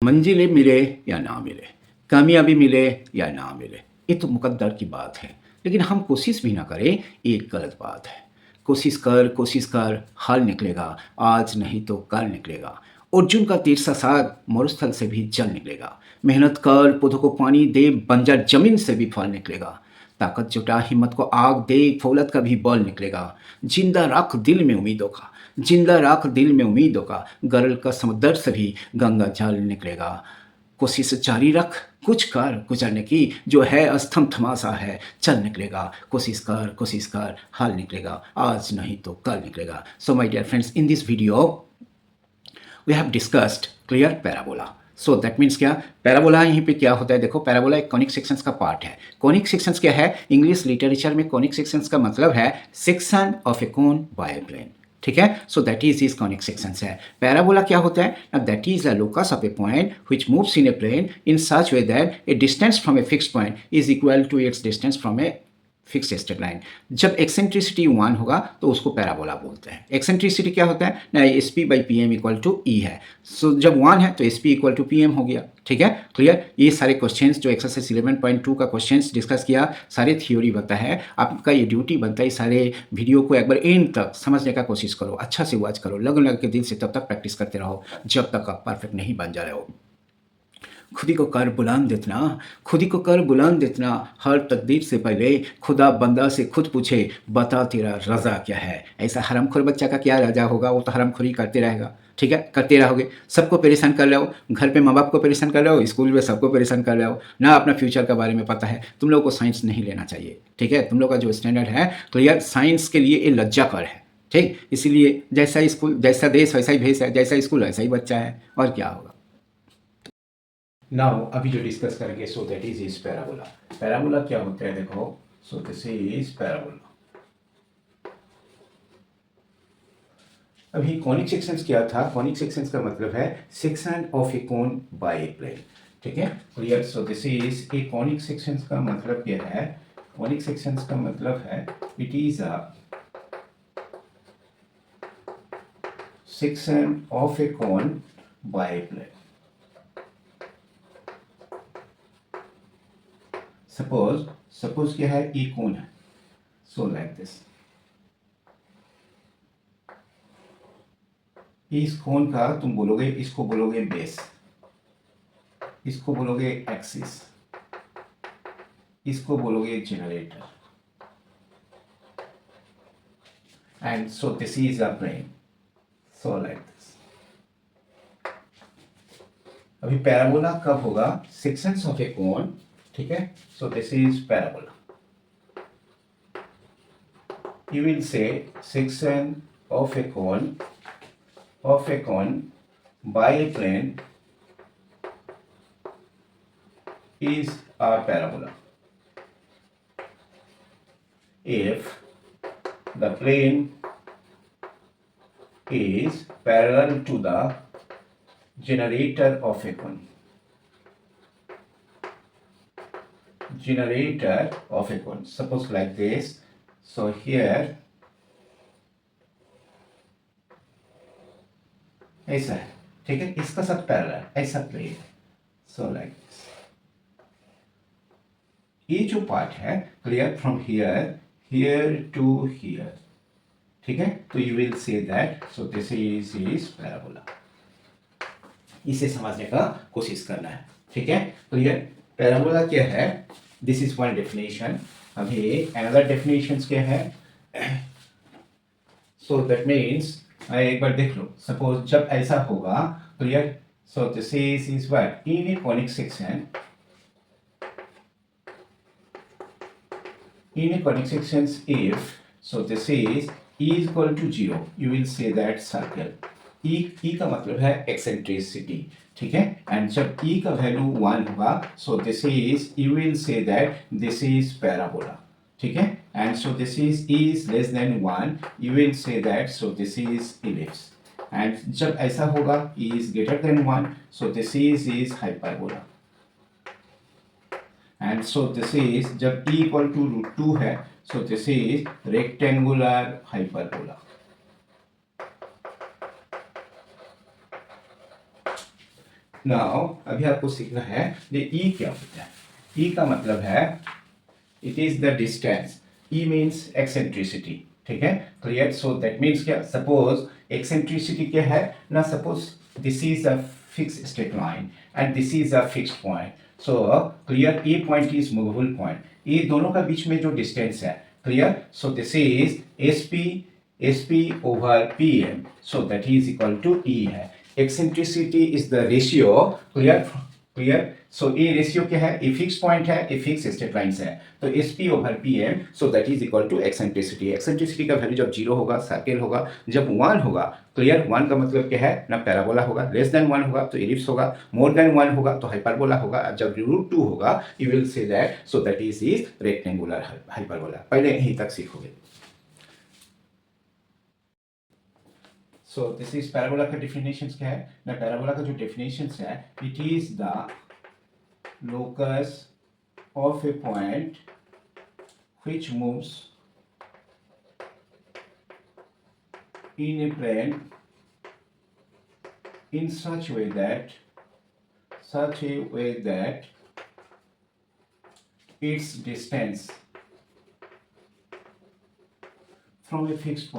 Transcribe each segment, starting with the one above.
मंजिलें मिले या ना मिले, कामयाबी मिले या ना मिले, ये तो मुक़द्दर की बात है। लेकिन हम कोशिश भी ना करें, ये एक गलत बात है। कोशिश कर, हल निकलेगा, आज नहीं तो कल निकलेगा। अर्जुन का तीर सा साग मरुस्थल से भी जल निकलेगा। मेहनत कर, पौधों को पानी दे, बंजर ज़मीन से भी फल निकलेगा। ताकत जुटा, हिम्मत को आग दे, फौलत का भी बल निकलेगा। जिंदा रख दिल में उम्मीदों का, जिंदा रख दिल में उम्मीदों का, गरल का समुद्र से भी गंगा जल निकलेगा। कोशिश जारी रख, कुछ कर गुजरने की, जो है अस्तम थमासा है, चल निकलेगा। कोशिश कर, हल निकलेगा, आज नहीं तो कल निकलेगा। So my dear friends, in this video we have discussed clear parabola. So that means क्या, पैराबोला यहीं पे क्या होता है, देखो पैराबोला एक कॉनिक सेक्शंस का पार्ट है। कॉनिक सेक्शंस क्या है, इंग्लिश लिटरेचर में कॉनिक सेक्शंस का मतलब है section of a cone by a plane. ठीक है, so that is is conic sections है। पैराबोला क्या होता है, that is a locus of a point which moves in a plane in such way that a distance from a fixed point is equal to its distance from a fix straight line. जब eccentricity 1 होगा तो उसको parabola बोलते हैं। Eccentricity क्या होता है ना, S P by P M equal to E है। सो जब 1 है तो S P equal to P M हो गया। ठीक है, क्लियर। ये सारे क्वेश्चंस जो एक्सरसाइज 11.2 का क्वेश्चंस डिस्कस किया, सारे थ्योरी बनता है। आपका ये ड्यूटी बनता है, सारे वीडियो को एक बार एंड तक समझने का कोशिश करो, अच्छा से वॉच करो, लगन लग के दिल से तब तक प्रैक्टिस करते रहो जब तक आप परफेक्ट नहीं बन जा रहे हो। खुदी को कर बुलंद इतना, खुदी को कर बुलंद इतना, हर तकदीर से पहले खुदा बंदा से खुद पूछे, बता तेरा रज़ा क्या है। ऐसा हरामखोर बच्चा का क्या रज़ा होगा, वो तो हरामखोरी करते रहेगा। ठीक है, करते रहोगे, सबको परेशान कर रहे हो, घर पे माँ बाप को परेशान कर रहे हो, स्कूल में सबको परेशान कर रहे हो ना, अपना फ्यूचर के बारे में पता है। तुम लोगों को साइंस नहीं लेना चाहिए। ठीक है, तुम लोग का जो स्टैंडर्ड है क्लियर, साइंस के लिए ये लज्जा कर है। ठीक, इसीलिए जैसा स्कूल जैसा देश वैसा ही भेष है, जैसा स्कूल वैसा ही बच्चा है, और क्या होगा। नाउ अभी जो डिस्कस करेंगे, so that is parabola. Parabola क्या होता है, देखो, सो दिस इज पैराबोला। अभी कॉनिक सेक्शंस क्या था, कॉनिक सेक्शंस का मतलब है section of a cone by a plane. ठीक है, clear. So this is a conic sections का मतलब क्या है, कॉनिक सेक्शंस का मतलब है it is a section of a cone by a plane. Suppose क्या है, ई कोन है, सो लाइक दिस। इस कोन का तुम बोलोगे, इसको बोलोगे बेस, इसको बोलोगे एक्सिस, इसको बोलोगे generator, and so this is a plane, so like this. अभी पैराबोला कब होगा, सेक्शंस ऑफ ए कोन। ठीक है, so this is parabola. You will say section of a cone by a plane is a parabola if the plane is parallel to the generator of a cone. Generator of a cone. Suppose like this. So here ऐसा है, ठीक है, इसका साथ parallel ऐसा plane, so like this. ये जो part है clear, from here to here. ठीक है, तो you will say that, so this is parabola. इसे समझने का कोशिश करना है। ठीक है, क्लियर। पैराबोला क्या है, दिस इज वन डेफिनेशन। अभी अनदर डेफिनेशन क्या है, सो दैट मीन्स एक बार देख लो, सपोज जब ऐसा होगा, clear. So this is what, in A conic section, in a conic sections, if so this is e is equal to 0, you will say that circle e का मतलब है eccentricity। ठीक है, एंड जब e का वैल्यू 1 होगा, so this is, you will say that this is parabola. ठीक है, and so this is e is less than 1, you will say that so this is ellipse, and जब ऐसा होगा e is greater than 1, so this is hyperbola, and so this is जब e equal to √2 है, so this is rectangular hyperbola। Now अभी आपको सीखना है ये ई क्या होता है। ई का मतलब है it is the distance. E means eccentricity, ठीक है, क्लियर। सो दैट मीन्स क्या, सपोज एक्सेंट्रिसिटी क्या है ना, suppose this is a fix straight line and this is a fixed point. So clear, a point is movable point, ये दोनों का बीच में जो डिस्टेंस है, clear. So this is S P over P M, so that is equal to E है। Eccentricity is the ratio, clear clear. So A ratio क्या है, ए फिक्स पॉइंट है, ए फिक्स स्ट्रेट लाइन है, तो S P over P M, so that is equal to eccentricity. Eccentricity का value जब zero होगा circle होगा, जब वन होगा, क्लियर, वन का मतलब क्या है ना, पैराबोला होगा, लेस देन वन होगा तो एलिप्स होगा, मोर देन वन होगा तो हाइपरबोला होगा, जब रूट टू होगा you will say that so that is rectangular hyperbola. पहले यहीं तक सीखोगे। सो दिस इज पैराबोला का डेफिनेशन क्या है ना, पैराबोला का जो डेफिनेशन है, it is the locus of a point which moves in a plane in such a way that its distance from a fixed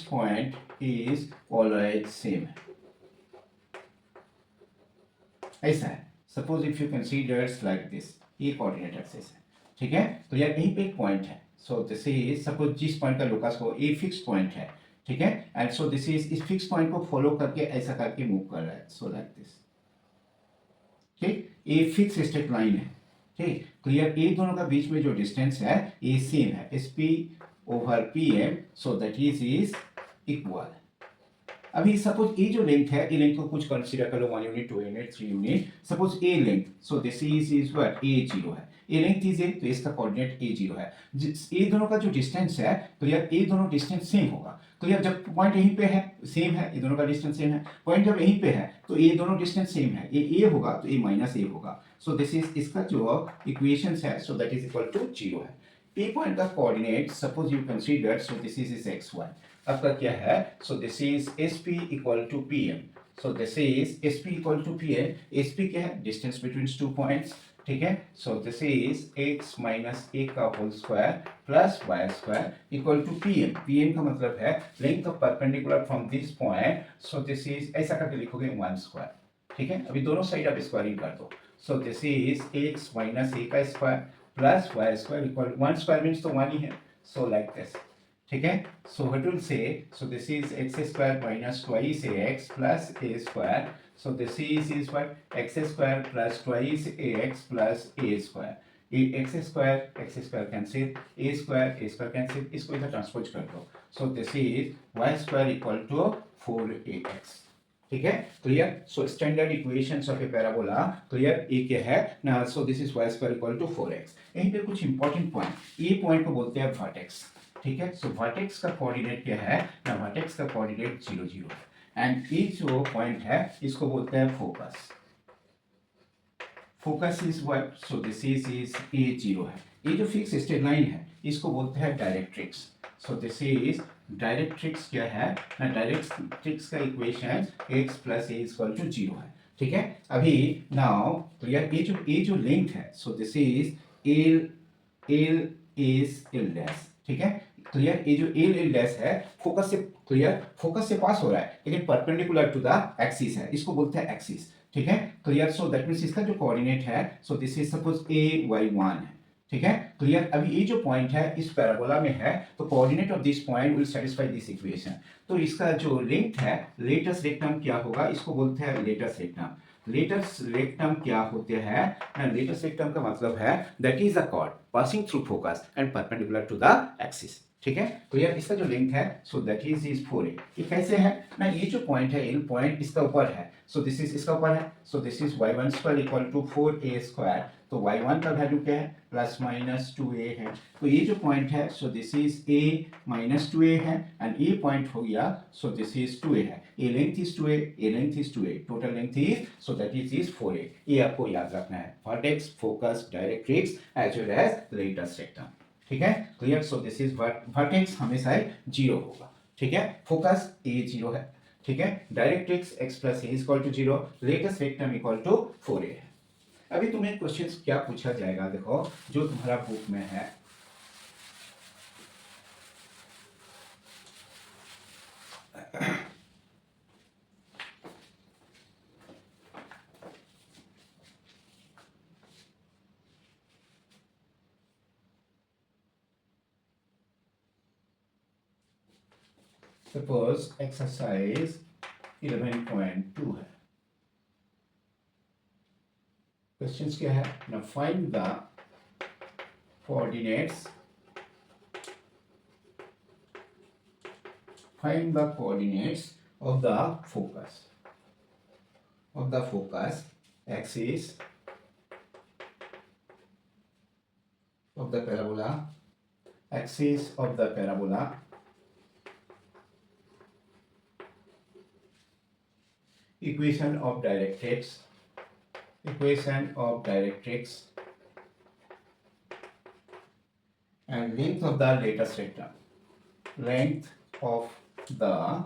point is always same। ऐसा है, suppose if you considers like this, ये coordinate axis है, ठीक है, तो यार यहीं पे एक पॉइंट है। सो दिस इज, सपोज जिस पॉइंट का लोकस हो, ये फिक्स पॉइंट है, ठीक है, एंड सो दिस इज, इस फिक्स पॉइंट को फॉलो करके ऐसा करके मूव कर रहा है, सो लाइक दिस, ठीक, ये फिक्स स्ट्रेट लाइन है, ठीक, क्लियर। ये दोनों का बीच में जो डिस्टेंस है ये सेम है, S P over P M, so that is equal. अभी सपोज ये जो लेंथ है, ये लेंथ को कुछ कंसीडर कर लो, 1 unit, 2 unit, 3 unit, suppose A length, so this is what, A zero है, ए लेंथ इज ए, तो इसका कोऑर्डिनेट ए जीरो है। ये दोनों का जो डिस्टेंस है, तो यार ये दोनों डिस्टेंस सेम होगा, तो यार जब पॉइंट यहीं पे है सेम है, ये दोनों का डिस्टेंस सेम है, पॉइंट जब यहीं पे है तो ये दोनों डिस्टेंस सेम है, ये ए होगा तो ये माइनस ए होगा, सो दिस इज, इसका जो इक्वेशन है, so that is equal to zero है। ए पॉइंट का coordinate suppose you consider, so this is x Y, आपका क्या है, so this is S P equal to P M, so this is S P equal to P M, S P क्या है, distance between two points, ठीक है, so this is X minus A का whole square plus Y square equal to P M. P M का मतलब है length of perpendicular from this point, so this is, ऐसा करके लिखोगे वन स्क्वायर, ठीक है, अभी दोनों साइड आप स्क्वायरिंग कर दो, so this is X minus A का square plus Y square equal, one square means तो वन ही है, सो लाइक दिस, ठीक है। So what will say, so this is x square minus twice X plus A square, so this is what, X square plus twice X plus A square, ये X square cancel, A square cancel, इसको इधर transpose कर दो, so this is Y square equal to 4ax, ठीक है, clear. So standard equations of a parabola, clear, A क्या है ना, so this is Y square equal to 4x। यहीं पे कुछ इंपॉर्टेंट पॉइंट, ये पॉइंट को बोलते हैं वर्टेक्स, ठीक है, सो वर्टेक्स का कोऑर्डिनेट क्या है ना, वर्टेक्स का कोऑर्डिनेट 0 0 है, एंड ये जो पॉइंट है इसको बोलते हैं focus. Focus is what, so this is a zero है, ये जो फिक्स स्ट्रेट लाइन है इसको बोलते हैं directrix, so this is directrix क्या है ना, डायरेक्ट्रिक्स का equation x plus a equal to 0 है, ठीक है। अभी नाउ क्लियर, ये जो लेंथ है, so this is L is L dash, ठीक है, क्लियर, ये जो एल डैश है फोकस से, क्लियर, फोकस से पास हो रहा है लेकिन परपेंडिकुलर टू द एक्सिस है, इसको बोलते हैं एक्सिस, ठीक है, क्लियर। सो दैट मींस इसका जो कोऑर्डिनेट है, so this is suppose a y 1 है, ठीक है, क्लियर। अभी ये जो पॉइंट है इस पैराबोला में है, तो coordinate of this point will satisfy this equation, तो इसका जो लेंथ है, लेटस रेक्टम क्या होगा, इसको बोलते हैं लेटस रेक्टम। लेटस रेक्टम क्या होते हैं ना, लेटस रेक्टम का मतलब है that is a chord passing through focus and perpendicular to the axis, ठीक है, क्लियर। इसका जो लेंथ है, सो दैट इज 4a। ये कैसे है ना, ये जो पॉइंट है, एल पॉइंट इसका ऊपर है, सो दिस इज इसका ऊपर है, so this is y1 square equal to 4a square, तो y1 का वैल्यू क्या है, प्लस माइनस 2a है, तो ये जो पॉइंट है, so this is a minus 2a है, एंड ये पॉइंट हो गया, सो दिस इज 2a है, a length is 2a, a length is 2a, total length is, so that is 4a। ये आपको याद रखना है, vertex, focus, directrix as well as latus rectum, ठीक है, clear. So this is vertex हमेशा 0 होगा, ठीक है, फोकस ए 0 है, ठीक है, directrix x plus a equal to 0, latest rectum equal to 4a है। अभी तुम्हें क्वेश्चन क्या पूछा जाएगा, देखो जो तुम्हारा बुक में है, सपोज एक्सरसाइज 11.2 है। क्वेश्चंस क्या है ना, find the coordinates, find the coordinates of the focus axis of the parabola, axis of the parabola, equation of directrix, and length of the latest rectum, length of the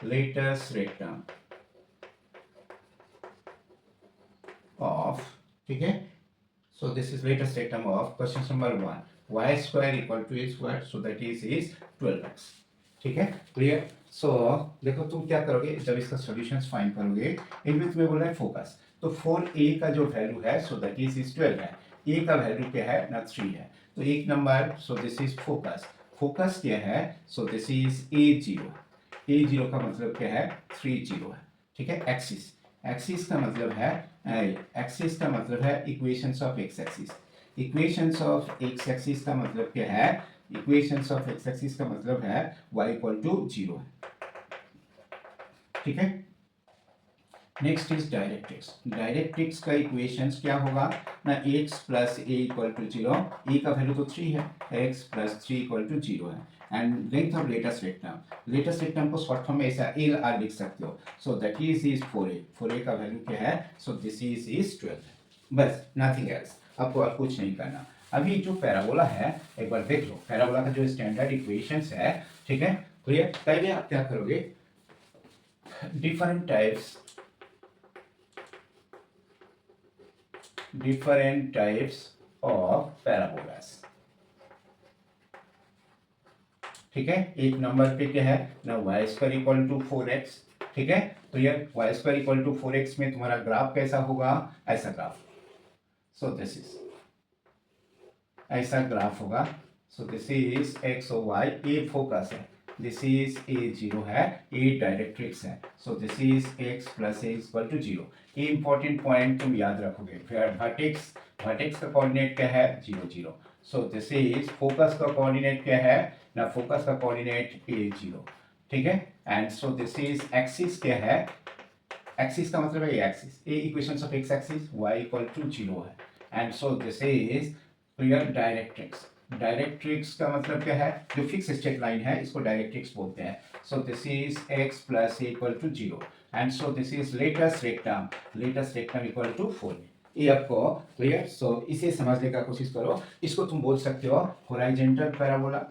latest rectum of, ठीक है, so this is latest rectum of question number 1, y square equal to a square, so that is 12x, ठीक है, clear. सो देखो तुम क्या करोगे जब इसका सॉल्यूशंस फाइंड करोगे, इनमें तुम्हें बोल रहा है फोकस, तो 4a का जो वैल्यू है सो दैट इज 12 है, a का वैल्यू क्या है ना 3 है, तो एक number, so this is focus, focus क्या है, so this is a0, a0 का मतलब क्या है 30 है, ठीक है। एक्सिस, एक्सिस का मतलब है, एक्सिस का मतलब है equations of x axis, equations of x axis का मतलब क्या है, इक्वेशंस ऑफ एक्स एक्सिस का मतलब है y इक्वल टू 0 है, ठीक है। नेक्स्ट इज डायरेक्ट्रिक्स, डायरेक्ट्रिक्स का इक्वेशंस क्या होगा ना, x plus a equal to 0, a का वैल्यू तो 3 है, x प्लस 3 इक्वल टू 0 है, and length of latest rectum, latest rectum को शॉर्ट फॉर्म में ऐसा एल आर लिख सकते हो, सो दैट इज 4a, 4a का वैल्यू क्या है, सो दिस इज 12, बस नथिंग एल्स, आपको और कुछ नहीं करना। अभी जो पैराबोला है एक बार देख लो, पैराबोला का जो स्टैंडर्ड इक्वेशंस है, ठीक है, तो ये पहले आप क्या करोगे, different types of parabolas, ठीक है। एक नंबर पे क्या है ना, y square equal to 4x, ठीक है, तो ये y square equal to 4x में तुम्हारा ग्राफ कैसा होगा, ऐसा ग्राफ, सो दिस इज ऐसा ग्राफ होगा, सो दिस इज x और y, ये फोकस है, दिस इज a0 है, ये डायरेक्ट्रिक्स है, so this is x plus a equal to 0। ये इंपॉर्टेंट पॉइंट तुम याद रखोगे, वर्टेक्स, वर्टेक्स का कोऑर्डिनेट क्या है 0 0, सो दिस इज फोकस का कोऑर्डिनेट क्या है ना, फोकस का कोऑर्डिनेट a0, ठीक है, and so this is axis क्या है, एक्सिस का मतलब है ये axis, a equations of x axis y equal to 0 है, and so this is clear directrix, directrix का मतलब क्या है, जो फिक्स स्ट्रेट लाइन है इसको डायरेक्ट्रिक्स बोलते हैं, so this is x plus equal to 0, and so this is latest rectum equal to 4, ये आपको क्लियर। सो इसे समझने का कोशिश करो, इसको तुम बोल सकते हो हॉरिजॉन्टल पैराबोला,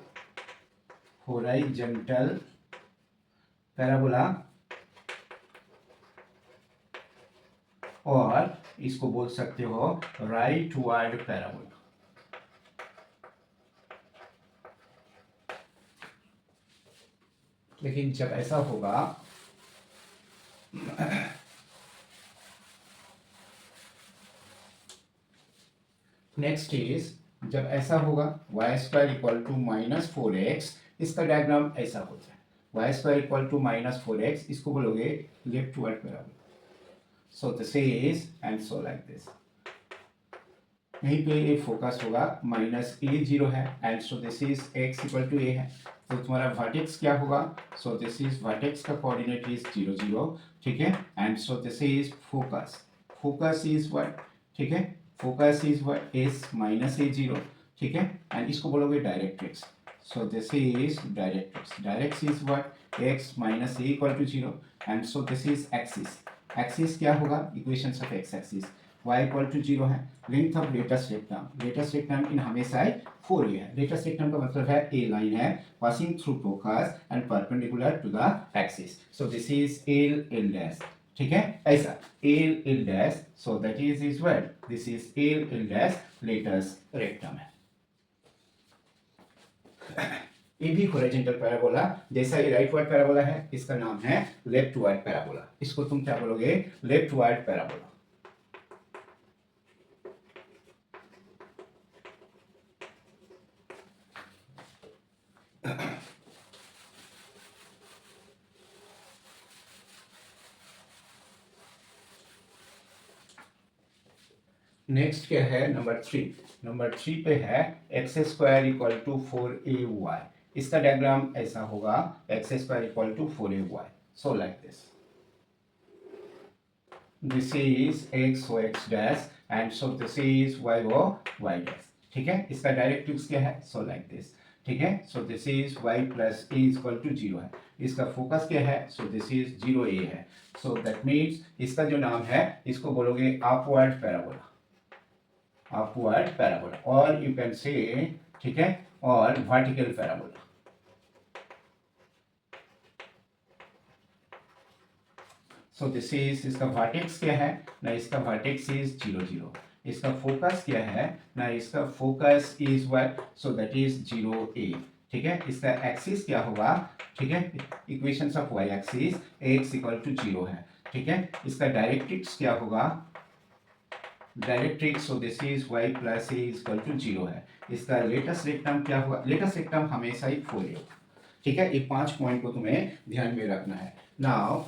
हॉरिजॉन्टल पैराबोला, और इसको बोल सकते हो राइट वर्ड पैराबोला, लेकिन जब ऐसा होगा नेक्स्ट इज, जब ऐसा होगा Y square equal to -4x, इसका डायग्राम ऐसा होता है, Y square equal to -4x, इसको बोलोगे leftward parabola, so this is and so like this, यहीं पे ये फोकस होगा -a0 है, and so this is x equal to a है, तो तुम्हारा वर्टेक्स क्या होगा, सो दिस इज वर्टेक्स का कोऑर्डिनेट इज 0 0, ठीक है, and so this is focus, focus is what, ठीक है, focus is what s -a0, ठीक है, एंड इसको बोलोगे directrix, so this is directrix, directrix is what x - a equal to 0, and so this is axis, axis क्या होगा, equations of x axis, y equal to 0 है। Length of latest rectum in हमेशा 4a है। Latest rectum का मतलब है a line है passing through focus and perpendicular to the axis, so this is l dash, ठीक है, ऐसा l dash, so that is what this is l dash latus rectum है। ये भी हॉरिजॉन्टल पैराबोला जैसा ये राइट वाइड पैराबोला है, इसका नाम है लेफ्ट वाइड पैराबोला। इसको तुम क्या बोलोगे? Left wide parabola. नेक्स्ट क्या है? नंबर 3 पे है x square equal to 4ay। इसका डायग्राम ऐसा होगा, x square equal to 4ay, so like this is x dash and so this is y dash, ठीक है। इसका डायरेक्टिव्स क्या है? सो लाइक दिस, ठीक है। So this is y plus a equal to 0 है। इसका फोकस क्या है? सो दिस इज 0a है। सो दैट मीन्स इसका जो नाम है इसको बोलोगे अपवर्ड पैराबोला, अपवर्ड पैराबोला, और यू कैन से, ठीक है, और vertical parabola. So this is, इसका वर्टेक्स क्या है ना? इसका वर्टेक्स इज 0 0। इसका फोकस क्या है ना? इसका focus is what, so that is 0a, ठीक है। इसका एक्सिस क्या होगा? ठीक है, equations of y axis x equal to 0 है, ठीक है। इसका डायरेक्ट्रिक्स क्या होगा? Directrix, so this is y plus a equal to 0 है। इसका लेटेस्ट रेक्टम क्या होगा? लेटेस्ट रेक्टम हमेशा ही 4a होगा, ठीक है। ये 5 पॉइंट को तुम्हें ध्यान में रखना है। नाउ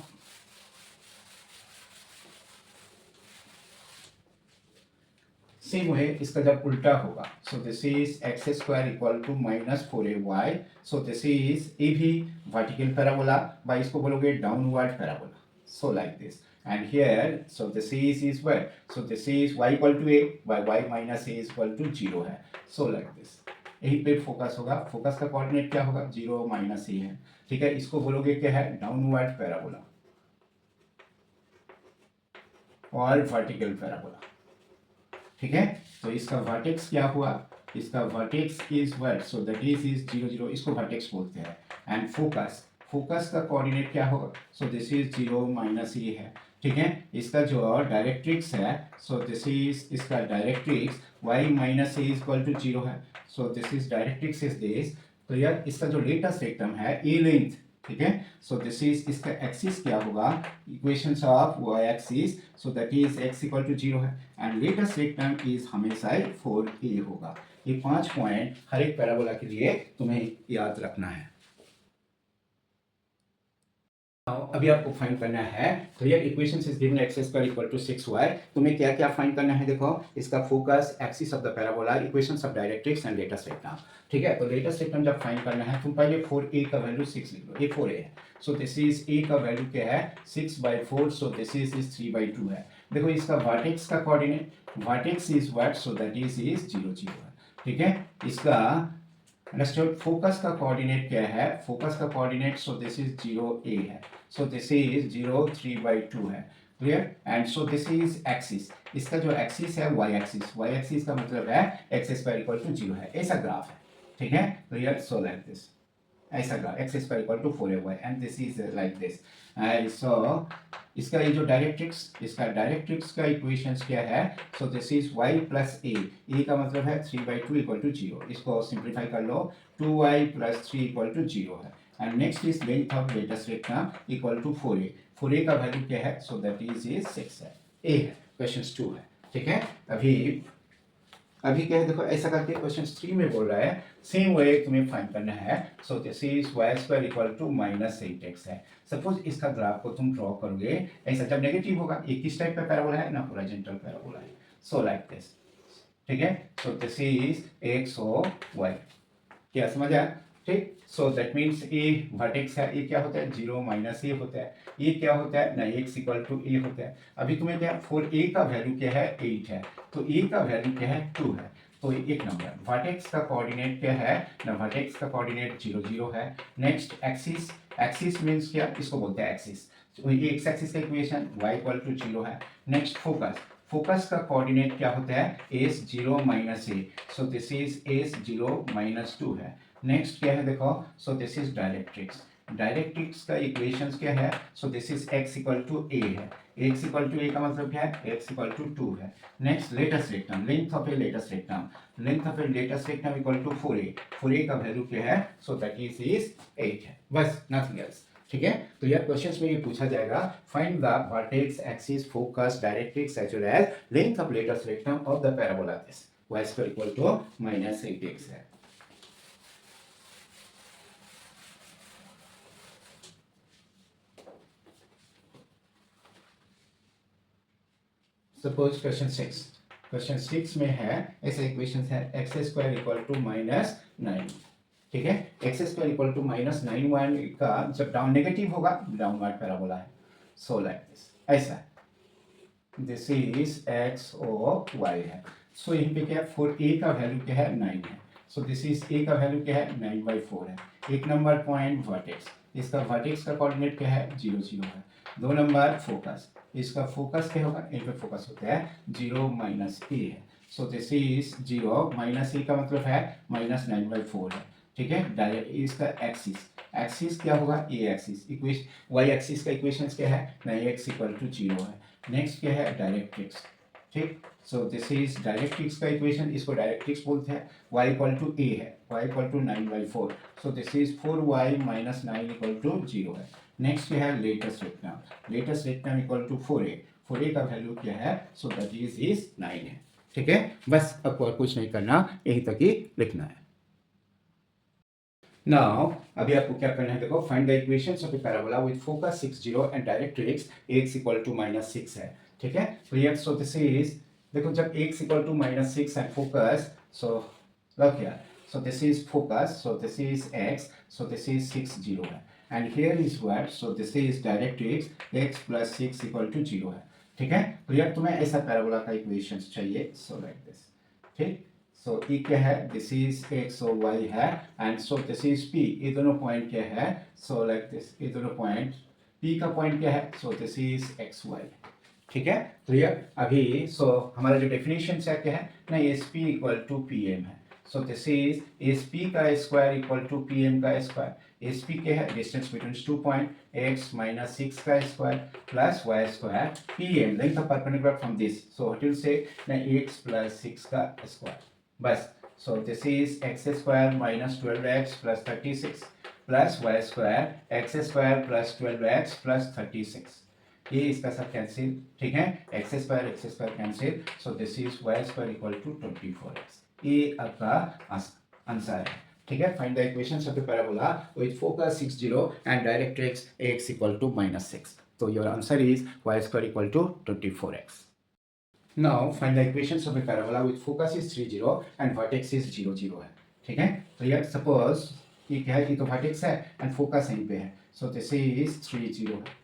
सेम है, इसका जब उल्टा होगा, so this is x square equal to -4ay, so this is a भी वर्टिकल पैराबोला, बाई इसको बोलोगे downward parabola, so like this. And here so this is what, so this is y equal to a by y minus a equal to 0 है, so like this. यही पे focus होगा, focus का coordinate क्या होगा? 0 minus a है, ठीक है। इसको बोलोगे क्या है? डाउनवर्ड पैराबोला और वर्टिकल पैराबोला, ठीक है। तो इसका वर्टेक्स क्या हुआ? इसका vertex is what, so that is 0 0, इसको वर्टेक्स बोलते हैं। एंड फोकस का कोऑर्डिनेट क्या होगा? So this is 0 minus a है, ठीक है। इसका जो डायरेक्ट्रिक्स है, सो दिस इज, इसका directrix y minus a equal to 0 है, so this is directrix is this. तो यार इसका जो लेटेस्ट रेक्टम है ए लेंथ, ठीक है। सो दिस इज, इसका एक्सिस क्या होगा? Equations of y axis, so that is x equal to 0 है एंड लेटेस्ट रेक्टम इज हमेशा 4a होगा। ये 5 पॉइंट हर एक पैराबोला के लिए तुम्हें याद रखना है। अभी आपको फाइंड करना है, तो ये equations is given x square equal to 6y। तुम्हें क्या क्या फाइंड करना है? देखो, इसका focus, axis of the parabola, equations of directrix and latest rectum, ठीक है। तो लेटेस्ट रेक्टम जब फाइंड करना है, तुम पहले 4a का वैल्यू 6 लिख लो, ये 4a है, सो दिस इज a का वैल्यू क्या है? 6/4, सो दिस इज 3/2 है। देखो इसका वर्टेक्स का coordinate, vertex is what, so that is 0 0 है, ठीक है। इसका अंडरस्टूड, फोकस का कोऑर्डिनेट क्या है? फोकस का coordinate, so this is 0a है, सो दिस इज 0 3/2 है, clear. And so this is axis, इसका जो एक्सिस है y एक्सिस का मतलब है एक्स स्क्वायर इक्वल टू 0 है, ऐसा ग्राफ है, ठीक है। क्लियर, सो लाइक दिस, ऐसा graph X square equal to 4ay and this is like this. So इसका ये जो डायरेक्ट्रिक्स, इसका डायरेक्ट्रिक्स का इक्वेशंस क्या है? So this is y plus A का मतलब है 3/2 इक्वल टू 0, इसको सिंप्लीफाई कर लो, 2y प्लस 3 इक्वल टू 0 है। And next is length of latest rectum equal to 4a का वैल्यू क्या है? सो दैट इज 6 है, a है, क्वेश्चन 2 है, ठीक है। अभी क्या है? देखो ऐसा करके क्वेश्चन 3 में बोल रहा है सेम वे तुम्हें फाइंड करना है, so this is y square equal to -8x है। सपोज इसका ग्राफ को तुम ड्रॉ करोगे ऐसा, जब नेगेटिव होगा, ये किस टाइप का पैराबोला है ना? हॉरिजॉन्टल पैराबोला है, सो लाइक दिस, ठीक है। सो दिस इज x और y, क्या समझ आया? ठीक, सो दैट मीन्स ए वर्टेक्स है, ये क्या होता है? 0 माइनस ए होता है, ये क्या होता है ना? x इक्वल टू ए होता है। अभी तुम्हें क्या, 4a का वैल्यू क्या है? 8 है, तो a का वैल्यू क्या है? 2 है, तो एक नंबर। वर्टेक्स का कोऑर्डिनेट क्या है ना? वर्टेक्स का कोऑर्डिनेट 0 0 है। नेक्स्ट एक्सिस, एक्सिस मीन्स क्या? इसको बोलते हैं एक्सिस, तो ये एक्स एक्सिस का इक्वेशन y इक्वल टू 0 है। नेक्स्ट फोकस, फोकस का कोऑर्डिनेट क्या होता है, S zero minus A, so this is S zero minus two है। नेक्स्ट क्या है देखो, so this is directrix. Directrix का इक्वेशंस क्या है, so this is x equal to ए है। x इक्वल टू ए का मतलब क्या है, x इक्वल टू 2 है। Next latest rectum, length of a latest rectum, length of a latest rectum equal to 4a, 4a का वैल्यू क्या है, सो दैट इज 8 है, बस नथिंग एल्स। ठीक है, तो यार क्वेश्चंस में ये पूछा जाएगा, find the vertex, axis, focus, directrix as well as length of latest rectum of the parabola this y square equal to minus 8x है। सपोज क्वेश्चन 6 में है, ऐसा इक्वेशन है x square equal to minus 9। ठीक है, x square equal to minus 9 one का जब down negative होगा, डाउनवर्ड पैराबोला है, सो लाइक दिस, ऐसा this is x O y है। सो यहीं पे क्या है, 4a का वैल्यू क्या है, 9 है। सो दिस इज a का वैल्यू क्या है, 9/4 है। एक नंबर पॉइंट वर्टेक्स, इसका वर्टेक्स का कोऑर्डिनेट क्या है, 0 0 है। 2 नंबर फोकस, इसका फोकस क्या होगा, इन पे फोकस होता है, 0 माइनस ए है। So this is 0 minus A का मतलब है माइनस 9/4 है। ठीक है, डायरेक्ट इसका एक्सिस, एक्सिस क्या होगा, ए एक्सिस, इक्वेशन वाई एक्सिस का इक्वेशंस क्या है, 9x इक्वल टू 0 है। नेक्स्ट क्या है, डायरेक्ट्रिक्स। ठीक, सो दिस इज डायरेक्ट्रिक्स का इक्वेशन, इसको डायरेक्ट्रिक्स बोलते हैं। y इक्वल टू ए है, y equal to 9/4, so this is 4y minus 9 equal to 0 है। नेक्स्ट क्या है, latest rectum, latest rectum equal to 4a, 4a का वैल्यू क्या है, सो दैट इज 9 है। ठीक है, बस आपको और कुछ नहीं करना, यहीं तक ही लिखना है। नाउ अभी आपको क्या करना है, देखो, find the equations of a parabola with focus 6 0 and directrix x equal to minus 6 है। ठीक है, तो ये सो दिस इज, देखो जब x equal to minus 6 and focus, so look here, so this is focus, so this is x, so this is 6 0 है, and here is what, so this is directrix, x plus 6 equal to 0 है। ठीक है, तो यार तुम्हें ऐसा parabola का equations चाहिए, so like this। ठीक, सो ई क्या है, दिस इज एक्स और वाई है, and so this is P, ये दोनों पॉइंट क्या है, सो लाइक दिस, ये दोनों पॉइंट, पी का पॉइंट क्या है, so this is x y. ठीक है, तो ये अभी सो हमारा जो डेफिनेशन है क्या है ना, S P equal to P M है। So this is S P का square equal to P M का स्क्वायर। एस पी क्या है, distance between two point, X minus 6 का square plus Y square, P M length of perpendicular from this, so what will say ना X plus 6 का square, बस। So this is x square minus 12x plus 36 plus Y square x square plus 12x plus 36, ये इसका सब cancel. ठीक है, x square cancel, so this is Y square equal to 24x, ये आपका answer है। ठीक है, find the equations of the parabola with focus 6 0 and directrix x equal to minus 6, तो your answer is Y square equal to 24x। Now find the equations of a parabola with focus is 3 0 and vertex is 0 0 है। ठीक है, तो यार suppose ये क्या है, ये तो वर्टेक्स है एंड फोकस यहीं पे है, सो दिस इज 3 0 है।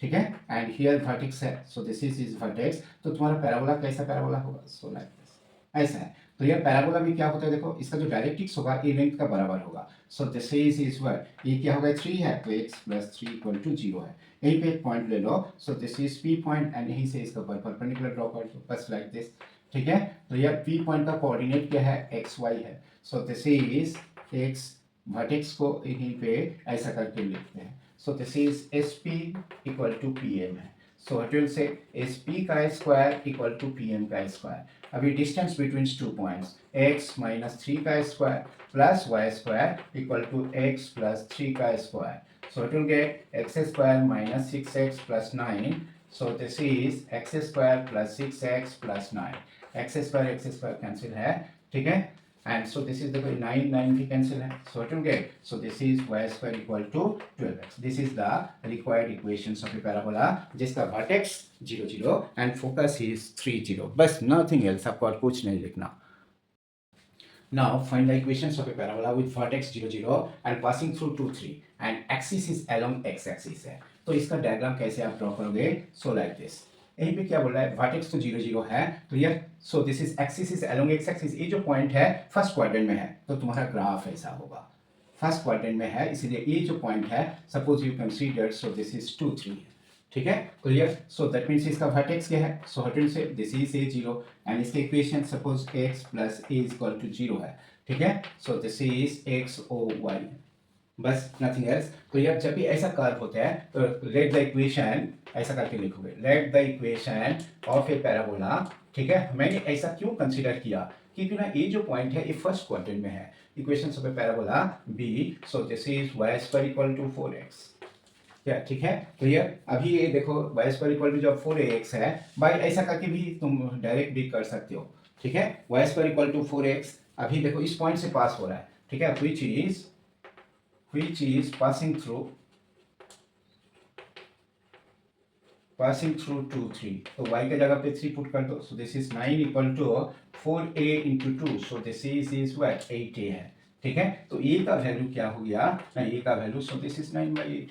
ठीक है, एंड हियर वर्टेक्स है, सो दिस इज वर्टेक्स, तो तुम्हारा पैराबोला कैसा पैराबोला होगा, सो लाइक दिस, ऐसा है। तो यार पैराबोला में क्या होता है, देखो इसका जो डायरेक्ट्रिक्स होगा ये लेंथ का बराबर होगा, सो दिस इज व्हाट, ये क्या होगा, 3 है, तो x प्लस 3 इक्वल टू 0 है। यहीं पे एक पॉइंट ले लो, so this is P point, and यहीं से इसका परपेंडिकुलर ड्रॉ कर दो, बस लाइक दिस। ठीक है, तो यार पी पॉइंट का कोऑर्डिनेट क्या है, एक्स वाई है, so this is x, vertex को यहीं पे ऐसा करके लिखते हैं, so this is S P equal to P M है। So what will say S P का square equal to P M का स्क्वायर। अभी distance between two points, x minus 3 का square plus Y square equal to x plus 3 का square, so it will get x square minus 6x plus 9, so this is x square plus 6x plus 9, x square cancel है। ठीक है, and so this is the 9 भी cancel है, so it will get, so this is y square equal to 12x, this is the required equations of a parabola जिसका vertex 0 0 and focus is 3 0, बस nothing else, आपको और कुछ नहीं लिखना। Now find the equations of a parabola with vertex 0 0 and passing through 2 3 and axis is along x axis है, तो इसका डायग्राम कैसे आप ड्रॉ करोगे, सो लाइक दिस। यहीं पे क्या बोल रहा है, वर्टेक्स तो 0 0 है, तो यार सो this is axis is along x axis, ये जो पॉइंट है फर्स्ट क्वाड्रेंट में है, तो तुम्हारा ग्राफ ऐसा होगा, फर्स्ट क्वाड्रेंट में है, इसीलिए ये जो पॉइंट है, suppose you consider, so this is 2 3, ठीक है, क्लियर। सो दैट मीन्स इसका वर्टेक्स क्या है, so hated say this is a zero and इसके equation suppose x plus a is equal to zero है, ठीक है। So this is x O y, बस नथिंग एल्स। तो यार जब भी ऐसा कर्व होता है तो लेट द इक्वेशन ऐसा करके लिखोगे, let the equation of a parabola, ठीक है। मैंने ऐसा क्यों कंसीडर किया, क्योंकि ना ये जो पॉइंट है ये फर्स्ट क्वाड्रेंट में है, equation of a parabola b, so this is y square equal to 4x, क्या ठीक है, क्लियर। अभी ये देखो y स्क्वायर इक्वल टू जब 4ax है, भाई ऐसा करके भी तुम डायरेक्ट भी कर सकते हो, ठीक है। y square equal to 4x, अभी देखो इस पॉइंट से पास हो रहा है, ठीक है, which is passing through 2 3, तो y के जगह पे 3 पुट कर दो, so this is 9 equal to 4a into 2, so this is what 8a है, ठीक है। तो a का वैल्यू क्या हो गया ना, a का वैल्यू, सो दिस इज 9/8,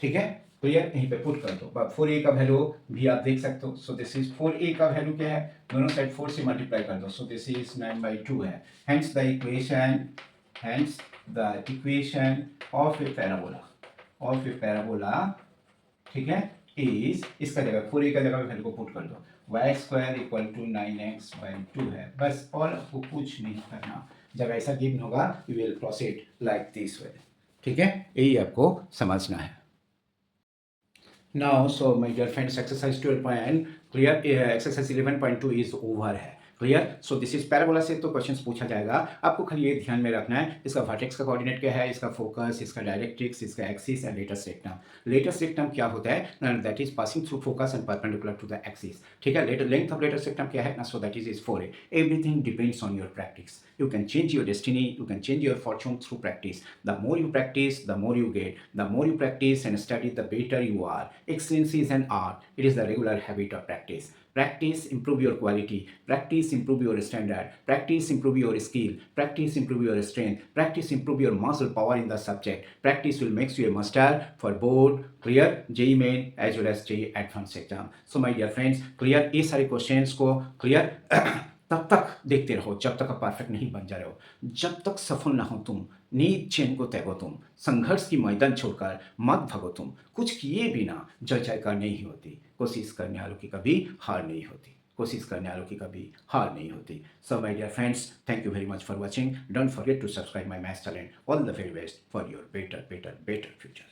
ठीक है। तो ये यहीं पे पुट कर दो, 4a का वैल्यू भी आप देख सकते हो, सो दिस इज 4a का वैल्यू क्या है, दोनों साइड 4 से मल्टीप्लाई कर दो, सो दिस इज 9/2 है। Hence the equation of a parabola, ठीक है, इज, इसका जगह 4a का जगह वैल्यू को पुट कर दो, y square equal to 9x/2 है, बस। और आपको कुछ नहीं करना, जब ऐसा गिवन होगा you will proceed like this way, ठीक है, यही आपको समझना है। Now, so my dear friends, exercise 12 point clear, exercise 11.2 is over है, clear. So this is parabola से तो क्वेश्चंस पूछा जाएगा, आपको खाली ये ध्यान में रखना है इसका वर्टेक्स का कोऑर्डिनेट क्या है, इसका फोकस, इसका डायरेक्ट्रिक्स, इसका axis and latest rectum. Latest rectum क्या होता है, that is passing through focus and perpendicular to the axis, ठीक है। लेंथ ऑफ लेटेस्ट रेक्टम क्या है ना, so that is 4a। Everything depends on your practice, you can change your destiny, you can change your fortune through practice. The more you practice, the more you get. The more you practice and study, the better you are. Excellence is an art, it is the regular habit of practice. Practice improve your quality, practice improve your standard, practice improve your skill, practice improve your strength, practice improve your muscle power in the subject. Practice will make you a master for board, clear, JEE main as well as JEE advanced exam. So my dear friends, clear, ये सारे questions को clear तब तक देखते रहो जब तक आप परफेक्ट नहीं बन जा रहे हो, जब तक सफल ना हो तुम, नीच चैन को त्यागो तुम, संघर्ष की मैदान छोड़कर मत भागो तुम, कुछ किए बिना जय जयकार नहीं होती, कोशिश करने वालों की कभी हार नहीं होती, कोशिश करने वालों की कभी हार नहीं होती। So my dear friends, thank you very much for watching, don't forget to subscribe my maths talent, all the very best for your better future.